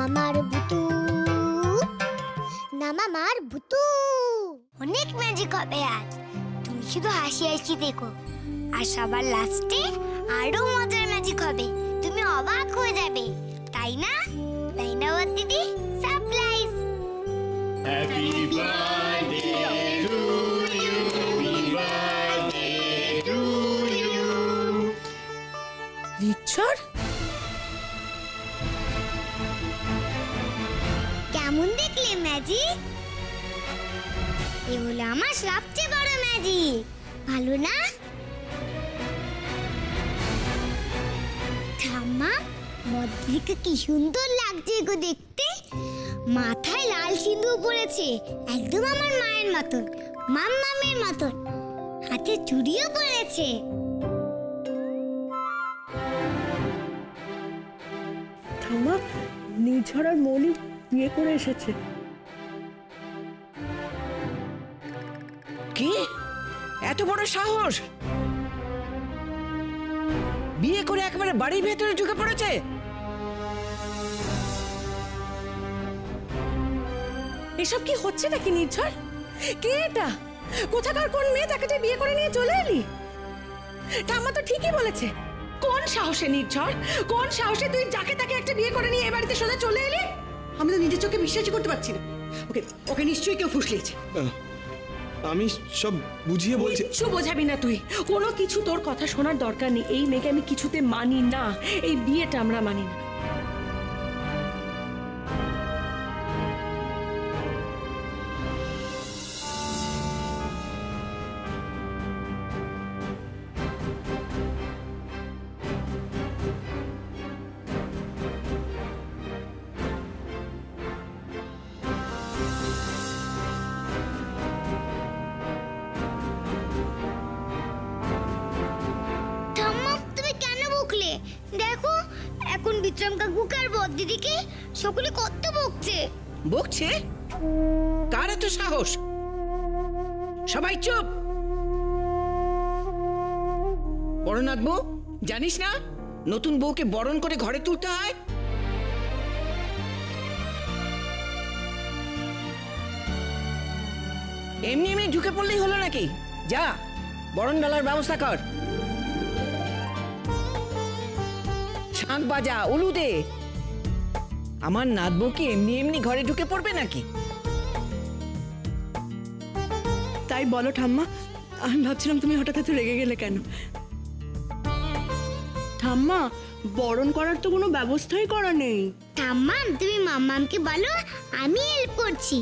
মামার ভুতু না মামার ভুতু। অনেক ম্যাজিক হবে আজ, তুমি শুধু হাসি হাসি দেখো। আর সবার লাস্টে আরো মজার ম্যাজিক হবে, তুমি অবাক হয়ে যাবে, তাই না? তাই না ওর দিদি? Surprise. Happy birthday to you, happy birthday to you. নিচ্ছর, কেমন দেখলে ম্যাজিক? এ হলো আমার সবচেয়ে বড় ম্যাজিক, ভালো না? ঠাম্মা, বদ্রিকা কি সুন্দর লাগছে গো দেখতে। মাথায় লাল সিঁদুর পরেছে, একদম আমার মায়ের মতন, মাম্মামের মতন। হাতে চুড়িও পরেছে। ঠাম্মা, নিঝর আর মনি বিয়ে করে এসেছে। কি এত বড় সাহস! বিয়ে করে একেবারে বাড়ির ভেতরে ঢুকে পড়েছে। এসব কি হচ্ছে নাকি নির্ঝর? কে এটা? কোথাকার কোন মেয়ে তাকে যে বিয়ে করে নিয়ে চলে এলি? ঠাম্মা তো ঠিকই বলেছে। কোন সাহসে নির্ঝর, কোন সাহসে তুই যাকে তাকে একটা বিয়ে করে নিয়ে এ বাড়িতে সোজা চলে এলি? আমি তো নিজের চোখে বিশ্বাসই করতে পারছি না। ওকে ওকে নিশ্চয়ই কেউ ফুসলিয়েছে। আমি সব বুঝিয়ে বলছি। কিছু বোঝাবি না তুই, কোনো কিছু তোর কথা শোনার দরকার নেই। এই মেয়েকে আমি কিছুতে মানি না, এই বিয়েটা আমরা মানি না। দেখো, এখন বিক্রম কাকু আর বদ্দিদিকে সকলে কত বকছে। বকছে? কার এত সাহস? সবাই চুপ। বড়নাথ বউ, জানিস না নতুন বউকে বরণ করে ঘরে তুলতে হয়? এমনি এমনি ঢুকে পড়লেই হলো নাকি? যা, বরণ ডালার ব্যবস্থা কর। শাঁখ বাজা, উলু দে। আমার নাতবউ কি এমনি এমনি ঘরে ঢুকে পড়বে নাকি? তাই বলো ঠাম্মা, আমি ভাবছিলাম তুমি হঠাৎ এত রেগে গেলে কেন? ঠাম্মা, বরণ করার তো কোনো ব্যবস্থাই করা নেই। ঠাম্মা, তুমি মাম্মামকে বলো আমি হেল্প করছি।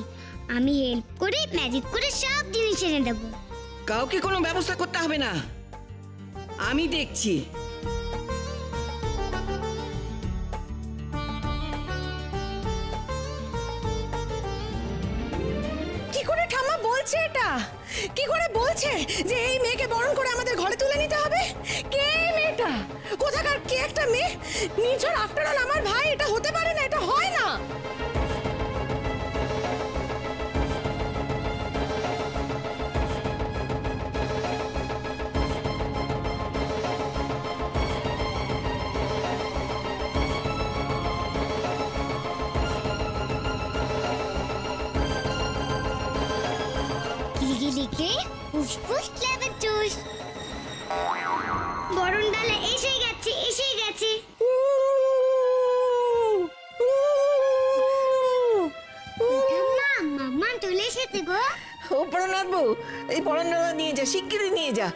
আমি হেল্প করে ম্যাজিক করে সব জিনিস এনে দেবো। কাউকে কোনো ব্যবস্থা করতে হবে না, আমি দেখছি। কি করে ঠাম্মা বলছে এটা? কি করে বলছে যে এই মেয়েকে বরণ করে আমাদের ঘরে তুলে নিতে হবে? কে মেয়েটা? কোথাকার কে একটা মেয়ে? নিঝর আফটার অল আমার ভাই, এটা হতে পারে না, এটা হয় না। লিখে ফুসফুস লেবেচুস। বরণ ডালা এসে গেছে, এসে গেছে। মাম্মা চলে এসেছে গো। ও বড়নাথ বউ, এই বরণ ডালা নিয়ে যা, শিগগিরই নিয়ে যা।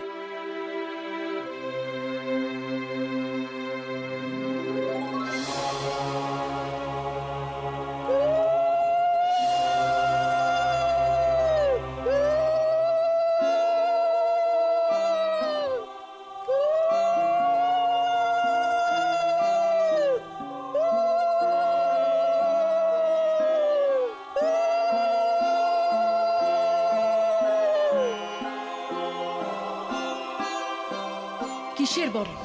কিসের বরণ?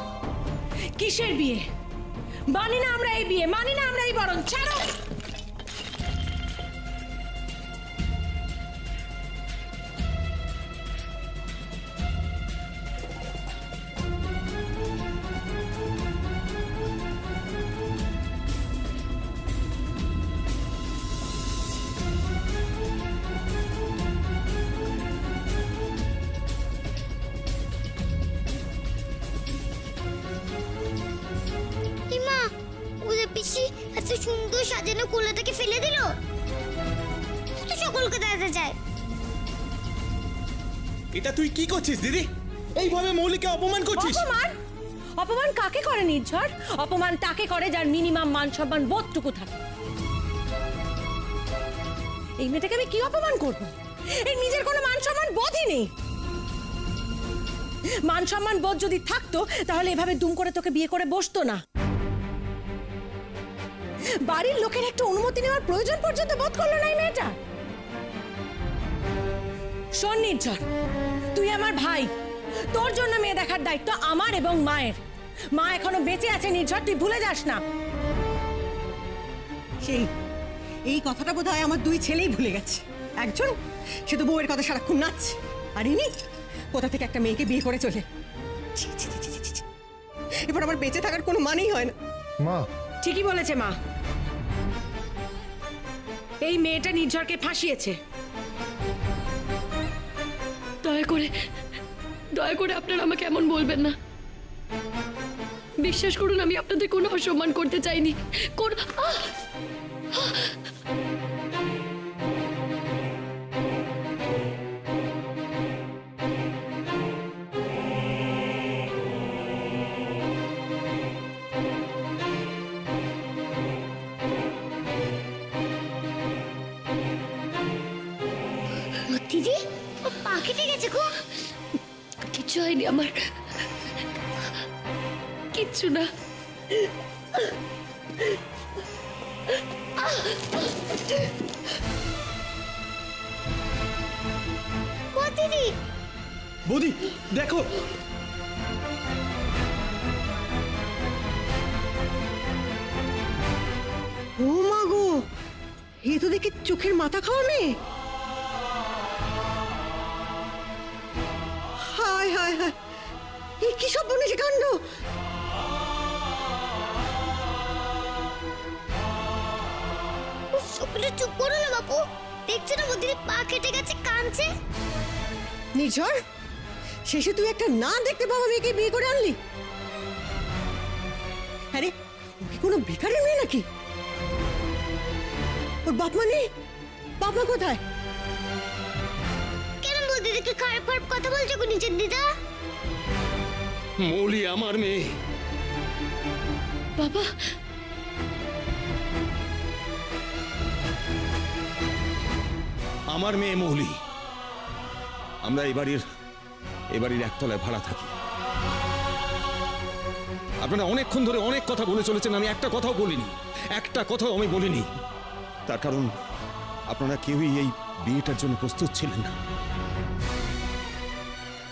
কিসের বিয়ে? মানি না আমরা এই বিয়ে, মানি না আমরা এই বরণ। ছাড়ো। এত সুন্দর সাজানো কোলাটাকে ফেলে দিল। তো সকলকে দেখাতে চায়। এটা তুই কি করছিস দিদি? এইভাবে মৌলিকে অপমান করছিস। অপমান? অপমান কাকে করে নির্ঝর? অপমান তাকে করে যার মিনিমাম মান সম্মান বোধটুকু থাকে। এই মেয়েটাকে আমি কি অপমান করব? এই নিজের কোনো মান সম্মান বোধই নেই। মান সম্মান বোধ যদি থাকতো তাহলে এভাবে দুম করে তোকে বিয়ে করে বসতো না। বাড়ির লোকের একটা অনুমতি নেওয়ার প্রয়োজন পর্যন্ত বোধ করলো না এই মেয়েটা। শোন নির্ঝর, তুই আমার ভাই, তোর জন্য মেয়ে দেখার দায়িত্ব আমার এবং মায়ের। মা এখনো বেঁচে আছে নির্ঝর, তুই ভুলে যাস না। সেই এই কথাটা বোধহয় আমার দুই ছেলেই ভুলে গেছে। একজন সে তো বউয়ের কথা সারাক্ষণ নাচছে, আর ইনি কোথা থেকে একটা মেয়েকে বিয়ে করে চলে। ছি, ছি, ছি, ছি, ছি, ছি। এবার আমার বেঁচে থাকার কোনো মানেই হয় না। মা, ঠিকই বলেছে মা। এই মেয়েটা নির্ঝরকে ফাঁসিয়েছে। দয়া করে আপনারা আমাকে এমন বলবেন না। বিশ্বাস করুন, আমি আপনাদের কোনো অসম্মান করতে চাইনি। দিদি পা কেটে গেছে গো। কিচ্ছু হয়নি আমার, কিচ্ছু না। ও দিদি, বৌদি দেখো, ও মা গো, এ তো দেখি চোখের মাথা খাওয়া মেয়ে। হায় হায় হায়, এ কি সব বনেছে কাণ্ড। সকলে চুপ করো না বাপু। দেখছো না বৌদির পা কেটে গেছে, কাঁদছে। নির্ঝর, শেষে তুই একটা না দেখতে পাওয়া মেয়েকে বিয়ে করে আনলি। আরে ও কি কোনো ভিখারির মেয়ে নাকি? ওর বাপ মা নেই? বাপ মা কোথায়? কেন বৌদিদিকে খারাপ খারাপ কথা বলছো গো নিজের দিদা? মৌলি আমার মেয়ে। বাবা, আমার মেয়ে মৌলি। আমরা এই বাড়ির একতলায় ভাড়া থাকি। আপনারা অনেকক্ষণ ধরে অনেক কথা বলে চলেছেন, আমি একটা কথাও বলিনি, একটা কথাও আমি বলিনি। তার কারণ আপনারা কেউই এই বিয়েটার জন্য প্রস্তুত ছিলেন না।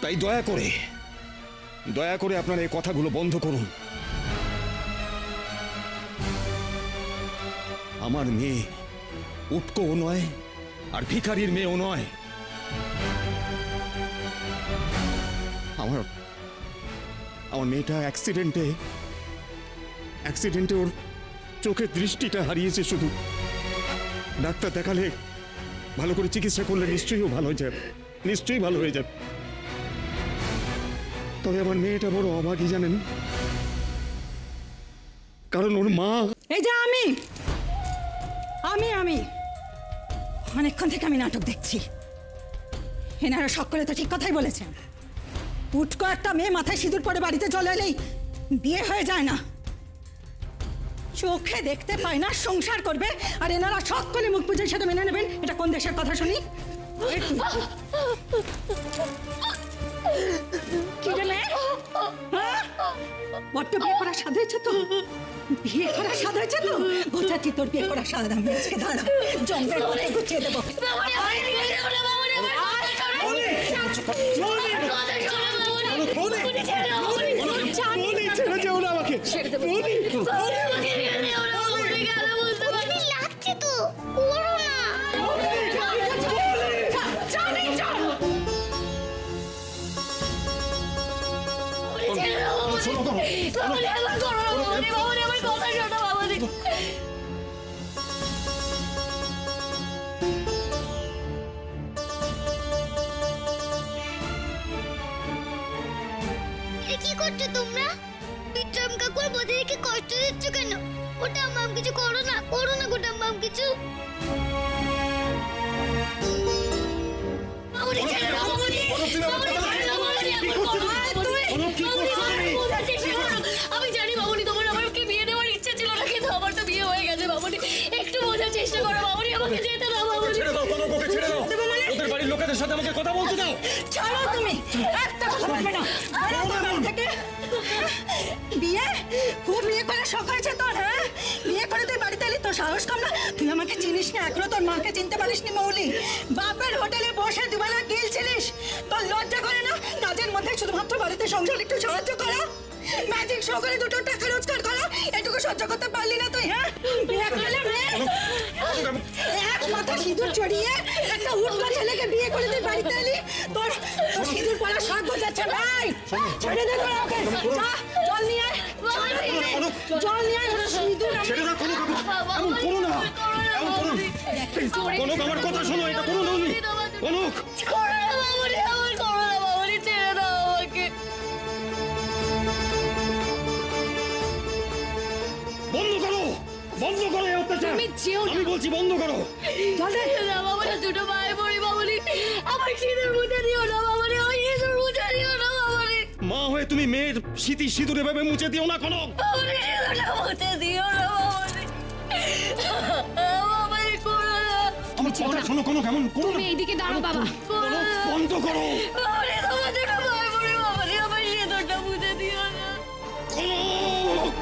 তাই দয়া করে আপনারা এই কথাগুলো বন্ধ করুন। আমার মেয়ে উটকোও নয় আর ভিখারির মেয়েও নয়। আমার মেয়েটা অ্যাক্সিডেন্টে ওর চোখের দৃষ্টিটা হারিয়েছে। শুধু ডাক্তার দেখালে, ভালো করে চিকিৎসা করলে নিশ্চয়ই ভালো হয়ে যাবে। তবে আমার মেয়েটা বড় অভাগী জানেন, কারণ ওর মা। এই যে আমি অনেকক্ষণ থেকে আমি নাটক দেখছি। এনারা সকলে তো ঠিক কথাই বলেছেন। উটকো একটা মেয়ে মাথায় সিঁদুর পরে বাড়িতে চলে এলেই বিয়ে হয়ে যায় না। চোখে দেখতে পায় না, সংসার করবে, আর এনারা সকলে মুখ বুঝে সেটা মেনে নেবেন। এটা কোন দেশের কথা শুনি? কি রে মেয়ে? হ্যাঁ? বড্ড বিয়ে করার স্বাদ হয়েছে তো? বোঝাচ্ছি তোর বিয়ে করার স্বাদ। আমি আজকে দাঁড়া জঙ্গলের পথে গুছিয়ে দেবো। লাগছে তো, করো না। কি করছো তোমরা? বিক্রম কাকুর বৌদিকে কষ্ট দিচ্ছ কেন? ওটা আমার কিছু করো না। চেষ্টা করো মামনি, আমাকে যেতে দাও মামনি। ছেড়ে দাও, কনক ওকে ছেড়ে দাও। ওদের বাড়ির লোকেদের সাথে আমাকে কথা বলতে দাও। ছাড়ো তুমি, একটা কথা বলবে না। থেকে বিয়ে, খুব বিয়ে করে শখ হয়েছে তোর, হ্যাঁ? বিয়ে করে তুই বাড়িতে এলি, তোর সাহস কম না? তুই আমাকে চিনিস না, এখনো তোর মাকে চিনতে পারিসনি মৌলি। বাপের হোটেলে বসে দুবেলা গিলছিলিস, তোর লজ্জা করে না? কাজের মধ্যে শুধুমাত্র বাড়িতে সংসার একটু সাহায্য করা, ম্যাজিক শো করে 2 টাকা রোজগার করা, এটুকু সহ্য করতে পারলি না তুই? হ্যাঁ, বিয়ে করলে এক মাথা সিঁদুর চড়িয়ে একটা উঠলা ছেলেকে বিয়ে করে তুই বাড়িতে এলি, তোর সিঁদুর পরা শখ বোঝাচ্ছে ভাই। ছেড়ে দে তোরা ওকে, যা জল নিয়ে আয়, জল নিয়ে আয়, সিঁদুর ছেড়ে দাও কনক, এমন করো না, এমন করো না। কনক আমার কথা শোনো, এটা করো না তুমি। কনক করো না মামনি, আমার করো না মামনি, ছেড়ে দাও আমাকে। বন্ধ করো, বন্ধ করো এই অত্যাচার। তুমি যেও না। আমি বলছি বন্ধ করো। ছেড়ে দাও মামনি, দুটো পায়ে পড়ি মামনি, আমার সিঁদুর মুছে দিও না মামনি, আমার সিঁদুর মুছে দিও না মামনি। মা হয়ে তুমি মেয়ের স্মৃতি সিঁদুরে ভাবে মুছে দিও না কনক। মামনি সিঁদুরটা মুছে দিও না মামনি, মামনি করো না। আমার কথা শোনো কনক, এমন করো না। তুমি এইদিকে দাঁড়াও বাবা। কনক বন্ধ করো। মামনি তোমার দুটো পায়ে পড়ি মামনি, আমার সিঁদুরটা মুছে দিও না। কনক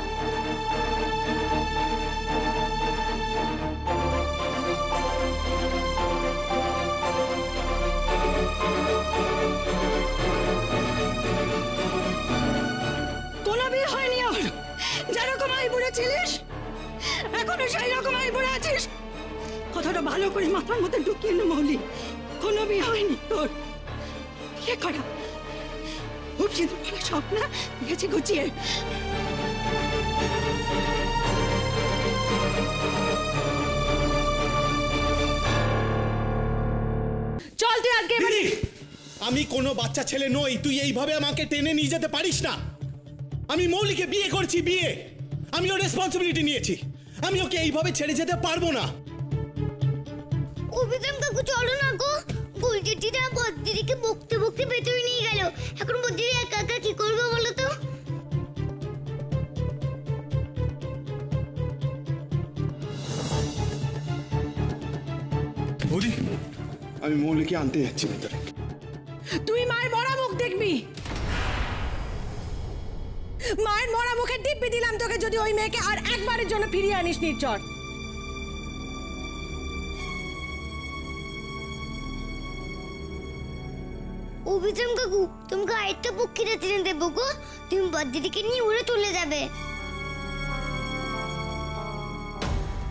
কোনো বিয়ে হয়নি ওর, যেরকম আইবুড়ে ছিলিস এখনো সেই রকম আইবুড়ে আছিস। কথাটা ভালো করে মাথার মধ্যে ঢুকিয়ে নে মৌলি, কোনো বিয়ে হয়নি তোর। বিয়ে করা খুব সিঁদুর পরা শখ না, গেছে গুছিয়ে। চল তুই আজকে এবার- দিদি, আমি কোনো বাচ্চা ছেলে নই, তুই এইভাবে আমাকে টেনে নিয়ে যেতে পারিস না। আমি মৌলিকে বিয়ে করছি, বিয়ে আমি ওর রেসপন্সিবিলিটি নিয়েছি, আমি ওকে এইভাবে ছেড়ে যেতে পারবো না। অভিরাম কাকু চলো না গো, গুলজেটিরা বদ্দিদিকে বকতে বকতে ভেতরে নিয়ে গেল। এখন বদ্দিদি একা একা কি করবো বলো তো? বৌদি, আমি মৌলিকে আনতে যাচ্ছি ভিতরে। তুই মায়ের মরা মুখ দেখবি, মায়ের মরা মুখে দিব্যি দিলাম তোকে যদি ওই মেয়েকে আর একবারের জন্য ফিরিয়ে আনিস নির্ঝর। অভিরাম কাকু তোমাকে আরেকটা পক্ষীরা টেনে দেবো গো, তুমি বদ্দিদিকে নিয়ে উড়ে চলে যাবে।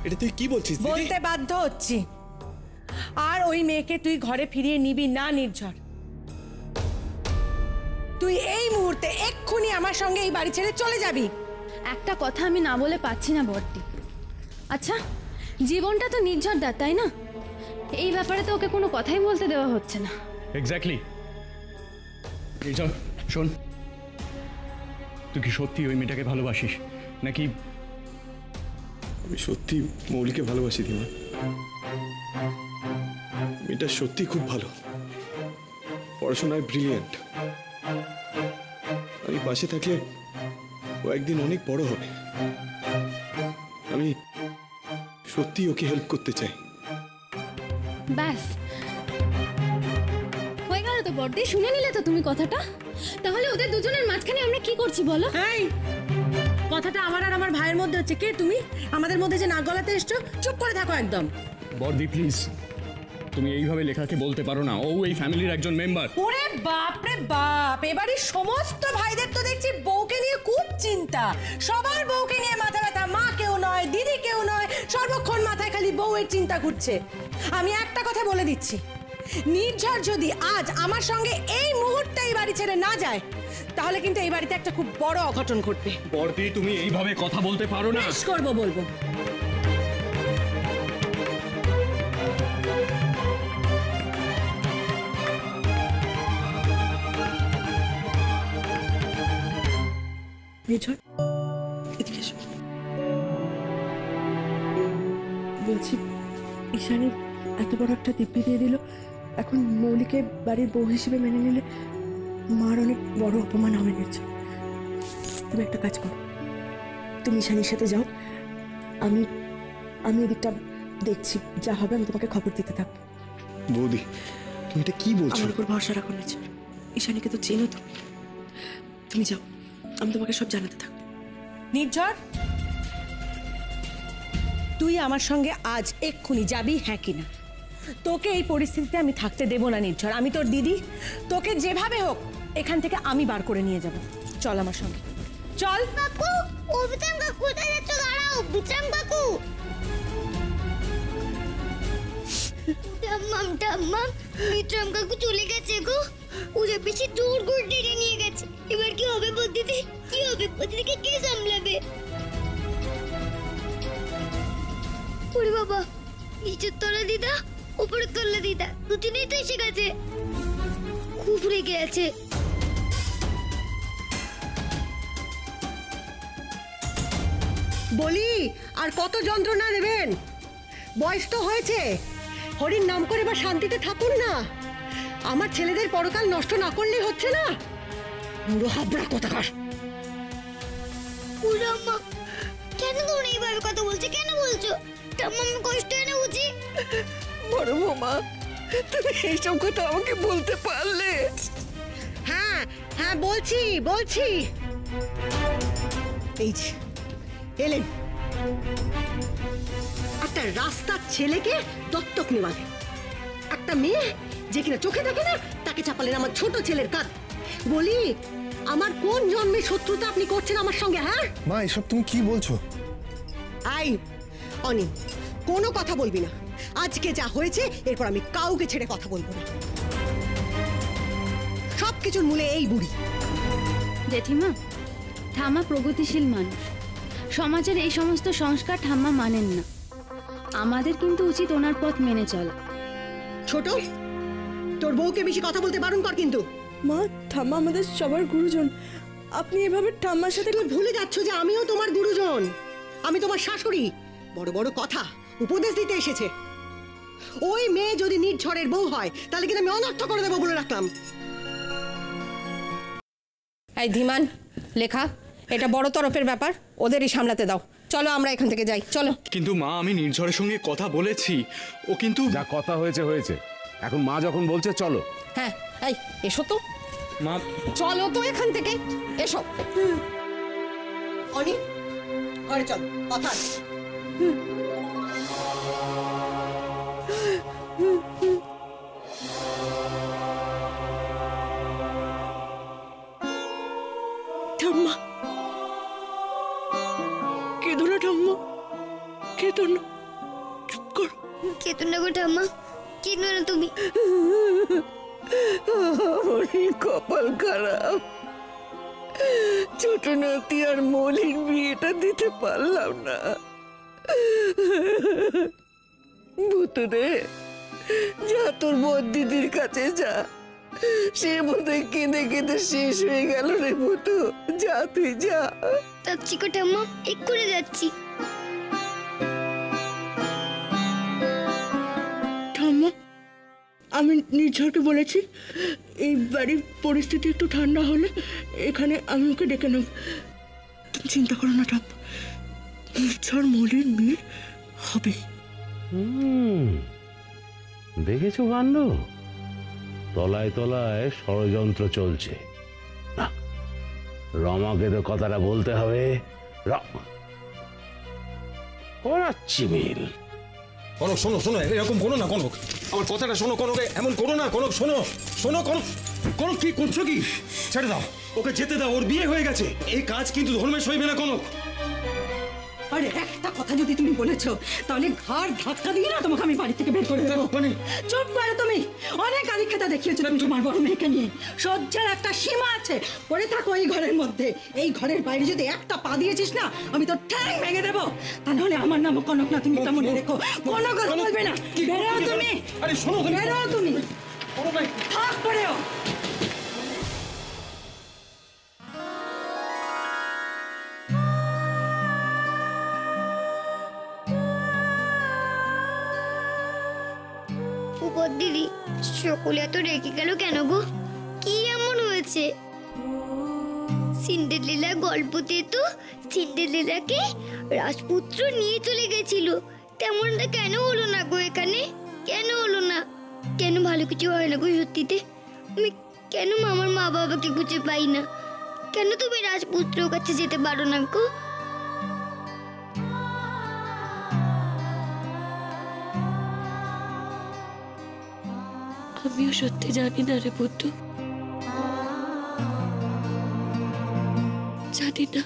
এটা তুই কি বলছিস দিদি? বলতে বাধ্য হচ্ছি, আর ওই মেয়েকে তুই ঘরে ফিরিয়ে নিবি না নির্ঝর। তুই এই মুহূর্তে এক্ষুনি আমার সঙ্গে এই বাড়ি ছেড়ে চলে যাবি। একটা কথা আমি না বলে পাচ্ছি না বড়দি। আচ্ছা, জীবনটা তো নির্ঝরদার, তাই না? এই ব্যাপারে তো ওকে কোনো কথাই বলতে দেওয়া হচ্ছে না। এক্স্যাক্টলি। নির্ঝর শোন, তুই কি সত্যি ওই মেয়েটাকে ভালোবাসিস নাকি? আমি সত্যি মৌলিকে ভালোবাসি দিমা, মেয়েটা সত্যি খুব ভালো, পড়াশোনায় ব্রিলিয়েন্ট। আমি পাশে থাকলে ও একদিন অনেক বড় হবে। আমি সত্যি ওকে হেল্প করতে চাই। ব্যাস হয়ে গেল তো বড়দি, শুনে নিলে তো তুমি কথাটা? তাহলে ওদের দুজনের মাঝখানে আমরা কি করছি বলো? এই কথাটা আমার আর আমার ভাইয়ের মধ্যে হচ্ছে। কে তুমি আমাদের মধ্যে যে নাক গলাতে এসছো? চুপ করে থাকো একদম। বর্দি প্লিজ, তুমি এইভাবে লেখাকে বলতে পারো না, ও এই ফ্যামিলির একজন মেম্বার। ওরে বাপ রে বাপ, এবারে সমস্ত ভাইদের তো দেখছি বউকে নিয়ে খুব চিন্তা। সবার বউকে নিয়ে মাথা ব্যথা, মা কেউ নয়, দিদি কেউ নয়, সর্বক্ষণ মাথায় খালি বউয়ের চিন্তা ঘুরছে। আমি একটা কথা বলে দিচ্ছি, নির্ঝর যদি আজ আমার সঙ্গে এই মুহূর্তে এই বাড়ি ছেড়ে না যায়, তাহলে কিন্তু এই বাড়িতে একটা খুব বড় অঘটন ঘটবে। বর্দি তুমি এইভাবে কথা বলতে পারো না। বেশ করবো, বলবো। নির্ঝর এদিকে এসো। বলছি, ঈশানী এত বড় একটা দিব্যি দিয়ে দিল, এখন মৌলিকে বাড়ির বউ হিসেবে মেনে নিলে মার অনেক বড় অপমান হবে নির্ঝর। তুমি একটা কাজ করো, তুমি ঈশানীর সাথে যাও, আমি এদিকটা দেখছি, যা হবে আমি তোমাকে খবর দিতে থাকবো। বৌদি তুমি এটা কি বলছো? আমার উপর ভরসা রাখো নির্ঝর। ঈশানীকে তো চেনো তুমি। তুমি যাও, আমি তোমাকে সব জানাতে থাকবো। নির্ঝর, তুই আমার সঙ্গে আজ এক্ষুনি যাবি, হ্যাঁ কিনা? তোকে এই পরিস্থিতিতে আমি থাকতে দেব না নির্ঝর। আমি তোর দিদি, তোকে যেভাবে হোক এখান থেকে আমি বার করে নিয়ে যাব। চল আমার সঙ্গে, চল। কাকু, ও বিক্রম কাকু কোথায় যাচ্ছ? দাঁড়াও বিক্রম কাকু। টাম্মাম, বিক্রম কাকু চলে গেছে গো। ওরা বেশি জোর করে টেনে নিয়ে গেছে। এবার কি হবে বদ্দিদি? কি হবে? বদ্দিদিকে কে সামলাবে? ওরে বাবা, নিচের তলা দিদা, উপরের তলা দিদা, দুজনেই তো এসে গেছে। খুব রেগে আছে। বলি, আর কত যন্ত্রণা নেবেন? বয়স তো হয়েছে, হরির নাম করে বা শান্তিতে থাকুন না। আমার ছেলেদের পরকাল নষ্ট না করলেই হচ্ছে না? বুড়ো হাবড়া কোথাকার। ওরে মা, কেন তোমরা এইভাবে কথা বলছো? কেন বলছো? টাম্মাম কষ্ট হয় না বুঝি? বড় বৌমা, তুমি এইসব কথা আমাকে বলতে পারলে? হ্যাঁ হ্যাঁ, বলছি বলছি। এই যে এলেন, একটা রাস্তার ছেলেকে দত্তক নেওয়ালেন। একটা মেয়ে যে কিনা চোখে দেখে না, তাকে চাপালেন আমার ছোট ছেলের কাঁধ। বলি, আমার কোন জন্মে শত্রুতা আপনি করছেন আমার সঙ্গে? হ্যাঁ মা, এসব তুমি কি বলছো? আই অনি, কোনো কথা বলবি না। আজকে যা হয়েছে, এরপর আমি কাউকে ছেড়ে কথা বলবো না। সবকিছুর মূলে এই বুড়ি। জেঠিমা, ঠাম্মা প্রগতিশীল মানুষ, সমাজের এই সমস্ত সংস্কার ঠাম্মা মানেন না। আমাদের কিন্তু উচিত ওনার পথ মেনে চলা। ছোট, তোর বউকে বেশি কথা বলতে বারণ কর কিন্তু। মা, ঠাম্মা আমাদের সবার গুরুজন। আপনি এভাবে ঠাম্মার সাথে তুই ভুলে যাচ্ছ যে আমিও তোমার গুরুজন। আমি তোমার শাশুড়ি। বড় বড় কথা উপদেশ দিতে এসেছে। ওই মেয়ে যদি নির্ঝরের বউ হয়, তাহলে কিন্তু আমি অনর্থ করে দেবো বলে রাখলাম। এই ধীমান, লেখা, এটা বড় তরফের ব্যাপার, ওদেরই সামলাতে দাও। চলো আমরা এখান থেকে যাই, চলো। কিন্তু মা, আমি নির্ঝরের সঙ্গে কথা বলেছি, ও কিন্তু যা কথা হয়েছে হয়েছে। এখন মা যখন বলছে চলো। হ্যাঁ, এই এসো তো। মা, চলো তো এখান থেকে, এসো। অনি, ঘরে চল, কথা আছে। ঠাম্মা, কেঁদো না ঠাম্মা, কেঁদো না, চুপ করো। কেতো না গো ঠাম্মা, কেতো না তুমি। কপাল খারাপ, ছোট নাতি আর মলির বিয়েটা দিতে পারলাম না। ভুতুরে, যা তোর বড় দিদির কাছে যা। সে বোধহয় কেঁদে কেঁদে শেষ হয়ে গেল রে ভুতু। যা, তুই যা। যাচ্ছি গো ঠাম্মা, এক্ষুনি যাচ্ছি। ঠাম্মা, আমি নির্ঝরকে বলেছি এই বাড়ির পরিস্থিতি একটু ঠান্ডা হলে এখানে আমি ওকে ডেকে নেব। চিন্তা করো না ঠাম্মা, নির্ঝর মলির মেয়ে হবে। দেখেছো কাণ্ড? তলায় তলায় ষড়যন্ত্র চলছে। না, রমাকে তো কথাটা বলতে হবে। করাচ্ছি মিল। কনক, শোনো শোনো, এরকম করো না কনক। আমার কথাটা শোনো কনক, এমন করো না কনক। শোনো শোনো কনক, কনক কি করছো কি? ছেড়ে দাও, ওকে যেতে দাও, ওর বিয়ে হয়ে গেছে। এই কাজ কিন্তু ধর্মে সইবে না কনক। আরে একটা কথা যদি তুমি বলেছো, তাহলে ঘাড় ধাক্কা দিয়ে না তোমাকে আমি বাড়ি থেকে বের করে দেবো। চুপ করো তুমি। অনেক আদিক্ষেতা দেখিয়েছো তুমি তোমার বড় মেয়েকে নিয়ে। সহ্যের একটা সীমা আছে। পড়ে থাকো এই ঘরের মধ্যে। এই ঘরের বাইরে যদি একটা পা দিয়েছিস না, আমি তো ঠ্যাং ভেঙে দেবো। তাহলে আমার নাম কনক না, তুমি তা মনে রেখো। কোনো কথা বলবে না। বেরো তুমি। আরে শোনো, বেরো তুমি। থাক পড়েও। দিদি, সকলে এত রেগে গেল কেন গো? কি এমন হয়েছে? সিন্ডারেলা গল্পতে তো সিন্ডারেলাকে রাজপুত্র নিয়ে চলে গেছিল, তেমনটা কেন হলো না গো এখানে? কেন হলো না? কেন ভালো কিছু হয় না গো সত্যিতে? আমি কেন আমার মা বাবাকে খুঁজে পাই না? কেন তুমি রাজপুত্রের কাছে যেতে পারো না গো? আমিও সত্যি জানি না রে বুদ্ধু, জানি না।